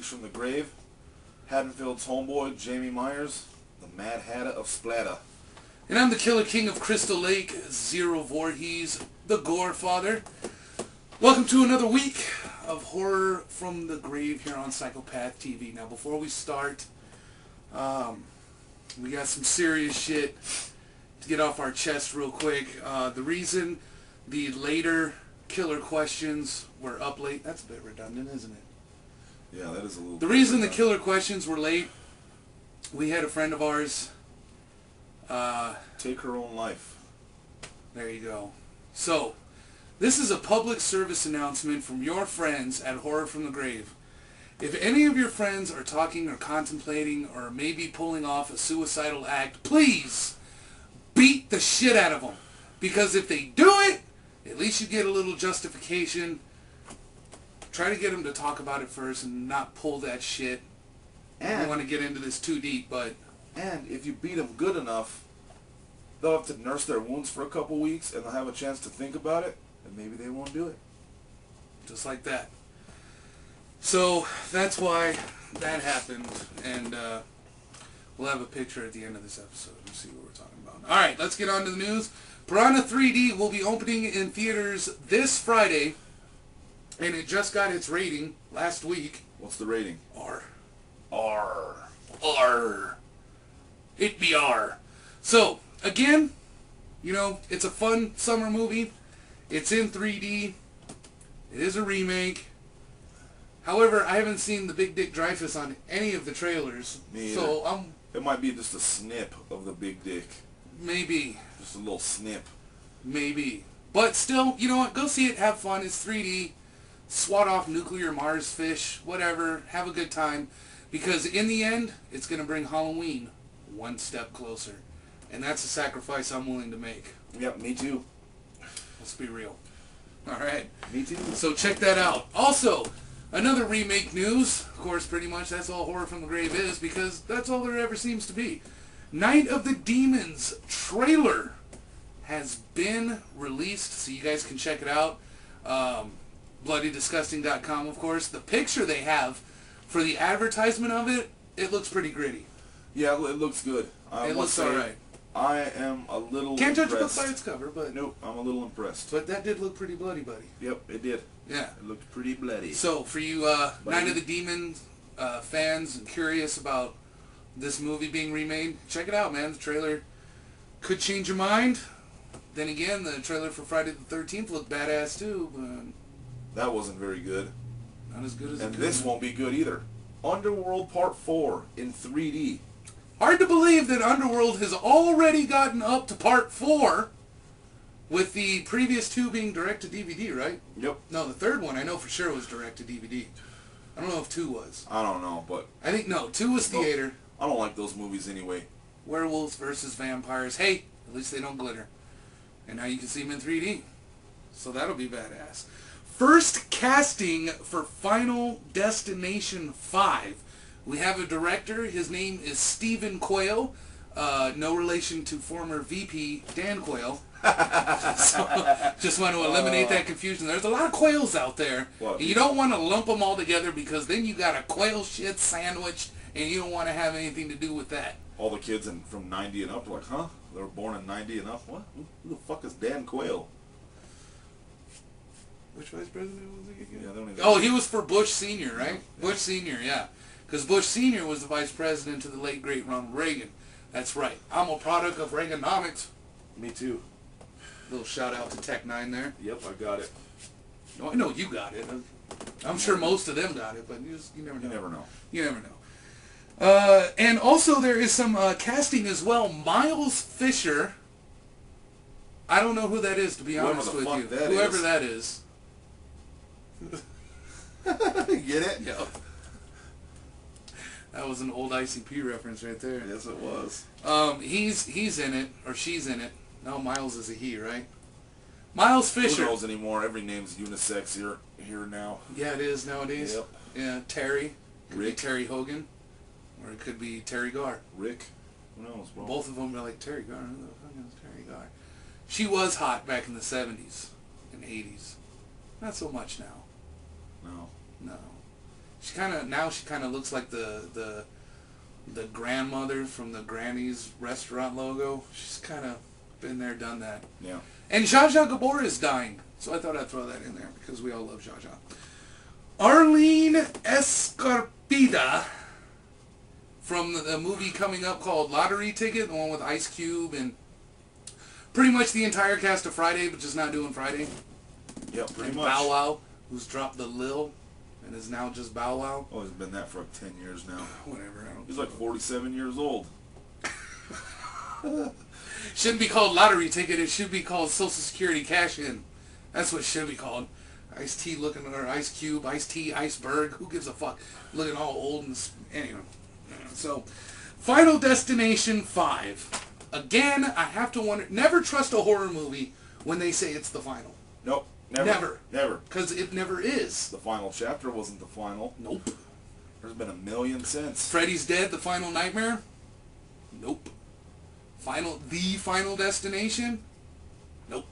Thanks from the grave. Haddonfield's homeboy, Jamie Myers, the Mad Hatter of Splatter. And I'm the Killer King of Crystal Lake, Zero Voorhees, the Gore Father. Welcome to another week of Horror from the Grave here on Psychopath TV. Now, before we start, we got some serious shit to get off our chest real quick. The reason the later killer questions were up late, that's a bit redundant, isn't it? Yeah, that is a little... The reason the killer questions were late, we had a friend of ours... take her own life. There you go. So, this is a public service announcement from your friends at Horror from the Grave. If any of your friends are talking or contemplating or maybe pulling off a suicidal act, please beat the shit out of them. Because if they do it, at least you get a little justification. Try to get them to talk about it first and not pull that shit. I don't want to get into this too deep, but... And if you beat them good enough, they'll have to nurse their wounds for a couple weeks and they'll have a chance to think about it, and maybe they won't do it. Just like that. So, that's why that happened, and we'll have a picture at the end of this episode and see what we're talking about. Alright, let's get on to the news. Piranha 3D will be opening in theaters this Friday, and it just got its rating last week. What's the rating? R. R. R. It be R. So, again, you know, it's a fun summer movie. It's in 3D. It is a remake. However, I haven't seen the Big Dick Dreyfus on any of the trailers. Me either. So, It might be just a snip of the Big Dick. maybe. Just a little snip. Maybe. But still, you know what? Go see it. Have fun. It's 3D. Swat off nuclear Mars fish. Whatever. Have a good time. Because in the end, it's going to bring Halloween one step closer. And that's a sacrifice I'm willing to make. Yep, me too. Let's be real. Alright. Me too. So check that out. Also, another remake news. Of course, pretty much that's all Horror from the Grave is, because that's all there ever seems to be. Night of the Demons trailer has been released, so you guys can check it out. BloodyDisgusting.com, of course. The picture they have for the advertisement of it, it looks pretty gritty. Yeah, it looks good. It looks alright. I am a little Can't judge a book impressed. by its cover, but... Nope, I'm a little impressed. But that did look pretty bloody, buddy. Yep, it did. Yeah. It looked pretty bloody. So, for you Night of the Demons fans and curious about this movie being remade, check it out, man. The trailer could change your mind. Then again, the trailer for Friday the 13th looked badass too, but... That wasn't very good. Not as good as And it this could. won't be good either. Underworld Part 4 in 3D. Hard to believe that Underworld has already gotten up to Part 4, with the previous two being direct-to-DVD, right? Yep. No, the third one I know for sure was direct-to-DVD. I don't know if 2 was. I don't know, but... I think, no, 2 was theater. I don't like those movies anyway. Werewolves versus vampires. Hey, at least they don't glitter. And now you can see them in 3D. So that'll be badass. First casting for Final Destination 5. We have a director. His name is Stephen Quayle. No relation to former VP Dan Quayle. So, just want to eliminate that confusion. There's a lot of Quayles out there. What? And you don't want to lump them all together, because then you got a Quayle shit sandwich, and you don't want to have anything to do with that. All the kids from 90 and up are like, huh? They were born in 90 and up? What? Who the fuck is Dan Quayle? Which vice president was he again? Yeah, they don't even... Oh, he was for Bush Sr., right? Yeah. Bush Sr., yeah. Because Bush Sr. was the vice president to the late, great Ronald Reagan. That's right. I'm a product of Reaganomics. Me too. Little shout out to Tech 9 there. Yep, I got it. No, I know you got it. I'm sure most of them got it, but you never know. You never know. You never know. And also there is some casting as well. Miles Fisher. I don't know who that is, to be honest with you. Whoever that is. Get it? Yeah. That was an old ICP reference right there. Yes, it was. He's in it, or she's in it. No, Miles is a he, right? Miles Fisher. Who knows anymore? Every name's unisex here now. Yeah, it is nowadays. Yep. Yeah, Terry. Could Rick. be Terry Hogan, or it could be Terry Garr. Rick. Who knows, bro? Both of them are like Terry Garr. Who the fuck is Terry Garr? She was hot back in the 70s and 80s. Not so much now. No. No. She kind of looks like the grandmother from the Granny's restaurant logo. She's kind of been there, done that. Yeah. And Zsa Zsa Gabor is dying, so I thought I'd throw that in there because we all love Zsa Zsa. Arlene Escarpida from the movie coming up called Lottery Ticket, the one with Ice Cube and pretty much the entire cast of Friday, but just not doing Friday. Yep, pretty and much. Bow Wow, who's dropped the Lil and is now just Bow Wow. Oh, he's been that for like 10 years now. Whatever. I don't He's like 47 years old. Shouldn't be called Lottery Ticket. It should be called Social Security Cash In. That's what it should be called. Ice-T looking, or Ice Cube, Ice-T, Iceberg. Who gives a fuck? Looking all old and... Anyway. So, Final Destination 5. Again, I have to wonder... Never trust a horror movie when they say it's the final. Nope. Never. Never. Because it never is. The final chapter wasn't the final. Nope. There's been a million since. Freddy's Dead, The Final Nightmare? Nope. The Final Destination? Nope.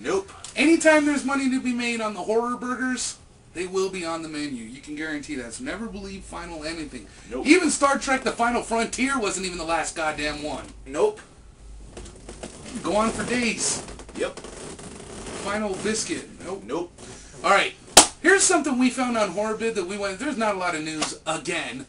Nope. Anytime there's money to be made on the horror burgers, they will be on the menu. You can guarantee that. So never believe final anything. Nope. Even Star Trek The Final Frontier wasn't even the last goddamn one. Nope. Go on for days. Yep. Final Biscuit. Nope. Nope. Alright. Here's something we found on HorrorBid that we went... There's not a lot of news again.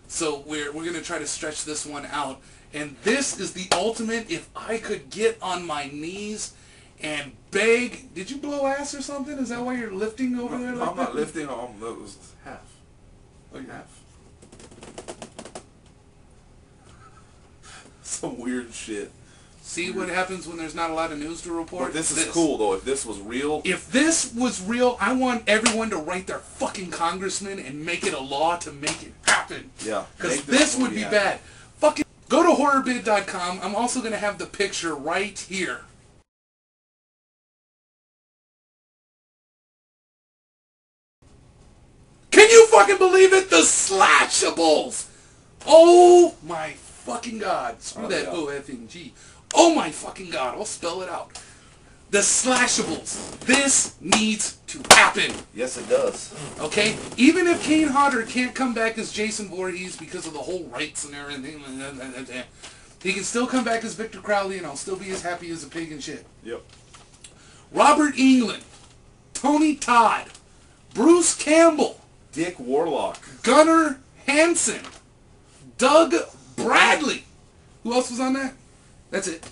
So we're going to try to stretch this one out. And this is the ultimate, if I could get on my knees and beg... Did you blow ass or something? Is that why you're lifting over there like I'm that? not lifting. That was half. Oh, yeah. Half. Some weird shit. See what happens when there's not a lot of news to report? But this is cool, though. If this was real... If this was real, I want everyone to write their fucking congressman and make it a law to make it happen. Yeah. Because this would be bad. Fucking go to horrorbid.com. I'm also going to have the picture right here. Can you fucking believe it? The Slashables! Oh my fucking god. Screw that O-F-N-G. Oh my fucking god. I'll spell it out. The Slashables. This needs to happen. Yes, it does. Okay? Even if Kane Hodder can't come back as Jason Voorhees because of the whole rights and everything, he can still come back as Victor Crowley and I'll still be as happy as a pig and shit. Yep. Robert Englund, Tony Todd, Bruce Campbell, Dick Warlock, Gunnar Hansen, Doug Bradley. Who else was on that? That's it.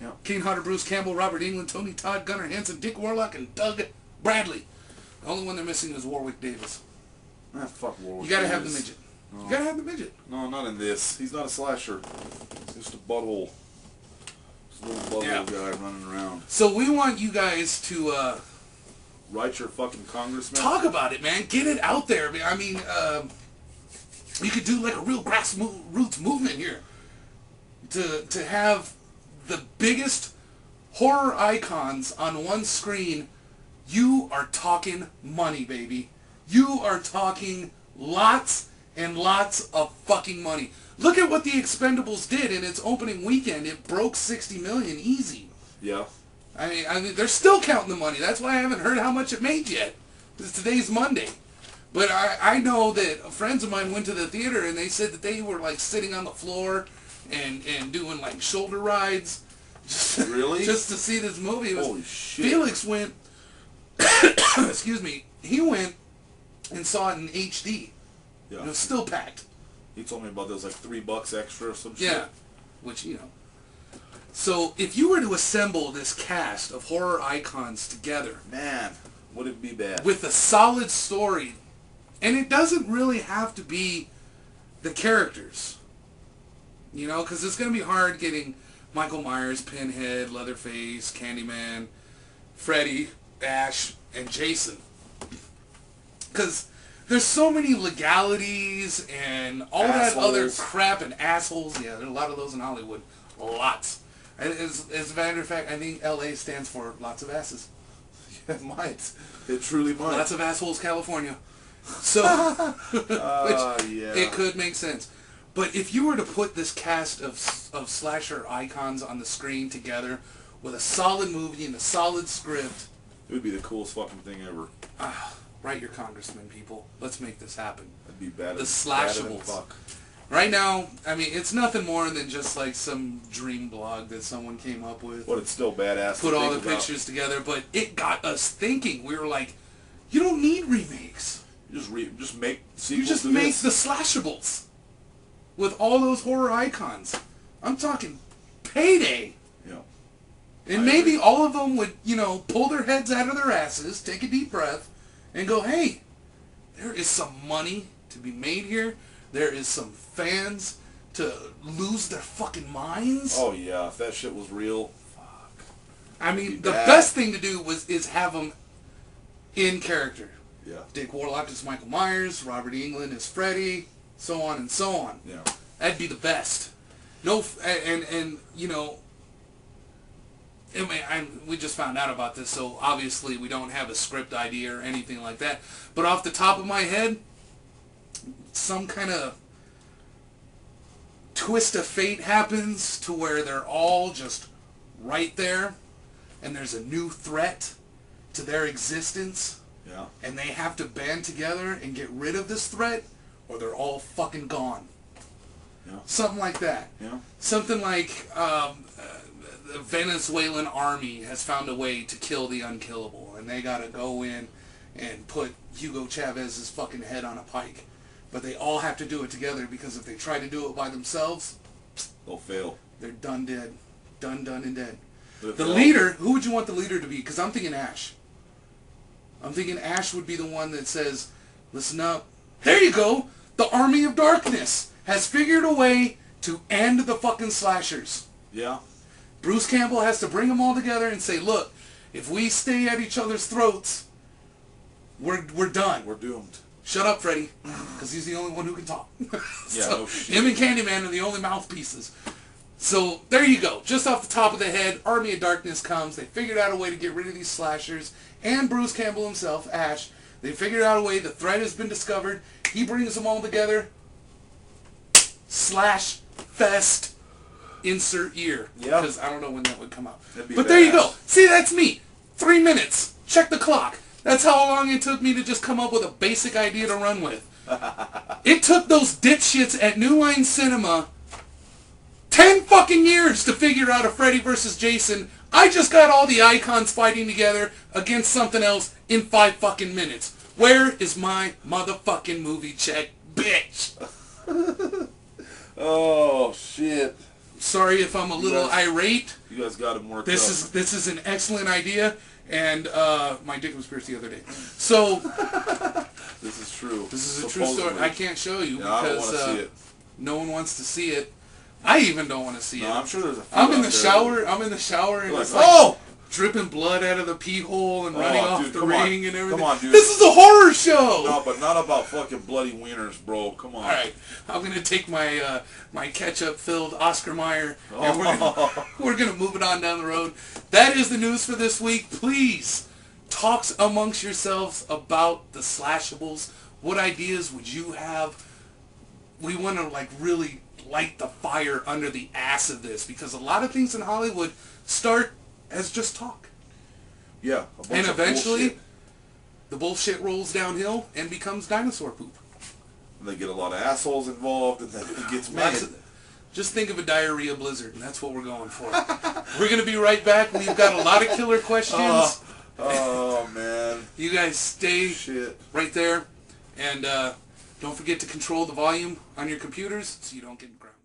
Yep. Kane Hodder, Bruce Campbell, Robert Englund, Tony Todd, Gunnar Hansen, Dick Warlock, and Doug Bradley. The only one they're missing is Warwick Davis. Ah, fuck Warwick. You gotta have the midget. No. You gotta have the midget. No, not in this. He's not a slasher. He's just a butthole. Just a little butthole guy running around. So we want you guys to write your fucking congressman. Talk about it, man. Get it out there. I mean, you could do like a real grassroots movement here to have the biggest horror icons on one screen. You are talking money, baby. You are talking lots and lots of fucking money. Look at what The Expendables did in its opening weekend. It broke 60 million easy. Yeah. I mean, they're still counting the money. That's why I haven't heard how much it made yet. Because today's Monday. But I know that friends of mine went to the theater and they said that they were like sitting on the floor and doing like shoulder rides. Really? Just to see this movie. Holy shit. Felix went, excuse me, he went and saw it in HD. Yeah. It was still packed. He told me about those like $3 extra or some shit. Yeah. Which, you know. So, if you were to assemble this cast of horror icons together... Man, would it be bad? With a solid story, and it doesn't really have to be the characters. You know, because it's going to be hard getting Michael Myers, Pinhead, Leatherface, Candyman, Freddy, Ash, and Jason. Because there's so many legalities and all that other crap and assholes. Yeah, there are a lot of those in Hollywood. Lots. As a matter of fact, I think LA stands for lots of asses. It might. It truly might. Lots of assholes, California. So, it could make sense. But if you were to put this cast of slasher icons on the screen together with a solid movie and a solid script... It would be the coolest fucking thing ever. Write your congressman, people. Let's make this happen. That'd be bad. The Bad Slashables. fuck. Right now, I mean, it's nothing more than just like some dream blog that someone came up with. But it's still badass. Put to all the think about. pictures together, but it got us thinking. We were like, you don't need remakes. Just make sequels. You just to make this. the Slashables with all those horror icons. I'm talking Payday. Yeah. And I maybe agree. all of them would, you know, pull their heads out of their asses, take a deep breath, and go, hey, there is some money to be made here. There is some fans to lose their fucking minds. Oh yeah, if that shit was real. Fuck. I mean, Be the bad. best thing to do is have them in character. Yeah. Dick Warlock is Michael Myers, Robert Englund is Freddy, so on and so on. Yeah. That'd be the best. No, and you know, I mean, we just found out about this, so obviously we don't have a script idea or anything like that. But off the top of my head, some kind of twist of fate happens to where they're all just right there, and there's a new threat to their existence, Yeah. and they have to band together and get rid of this threat, or they're all fucking gone. Yeah. Something like that. Yeah. Something like the Venezuelan army has found a way to kill the unkillable, and they gotta go in and put Hugo Chavez's fucking head on a pike. But they all have to do it together, because if they try to do it by themselves, They'll fail. they're done dead. Done and dead. But if The they all- leader, who would you want the leader to be? Because I'm thinking Ash. I'm thinking Ash would be the one that says, listen up. There you go! The Army of Darkness has figured a way to end the fucking slashers. Yeah. Bruce Campbell has to bring them all together and say, look, if we stay at each other's throats, we're done. We're doomed. Shut up, Freddy, because he's the only one who can talk. Yeah, no shit. Him and Candyman are the only mouthpieces. So there you go. Just off the top of the head, Army of Darkness comes. They figured out a way to get rid of these slashers. And Bruce Campbell himself, Ash, they figured out a way. The threat has been discovered. He brings them all together. Slash Fest. Insert year. Yeah. Because I don't know when that would come out. That'd be But there you badass. go. See, that's me. 3 minutes. Check the clock. That's how long it took me to just come up with a basic idea to run with. It took those dipshits at New Line Cinema 10 fucking years to figure out a Freddy vs. Jason. I just got all the icons fighting together against something else in 5 fucking minutes. Where is my motherfucking movie check, bitch? Oh shit. Sorry if I'm a little irate. You guys got him worked This up. is an excellent idea, and my dick was pierced the other day. So This is true. this is a true story. Supposedly. I can't show you Yeah, I don't because want to see it. no one wants to see it. I even don't want to see No, it. I'm sure there's a few I'm in out the there. shower. I'm in the shower, and Like, it's like oh! dripping blood out of the pee hole and Oh, running off dude, the come on. ring and everything. Come on, dude. This is a horror show. No, but not about fucking bloody wieners, bro. Come on. All right, I'm gonna take my my ketchup-filled Oscar Mayer, and we're gonna move it on down the road. That is the news for this week. Please talk amongst yourselves about the Slashables. What ideas would you have? We want to like really light the fire under the ass of this, because a lot of things in Hollywood start as just talk, Yeah. A bunch and of eventually bullshit. the bullshit rolls downhill and becomes dinosaur poop. And they get a lot of assholes involved, and then it gets Lots made. of- Just think of a diarrhea blizzard, and that's what we're going for. We're going to be right back. We've got a lot of killer questions. Oh man. You guys stay Shit. right there, and don't forget to control the volume on your computers so you don't get grounded.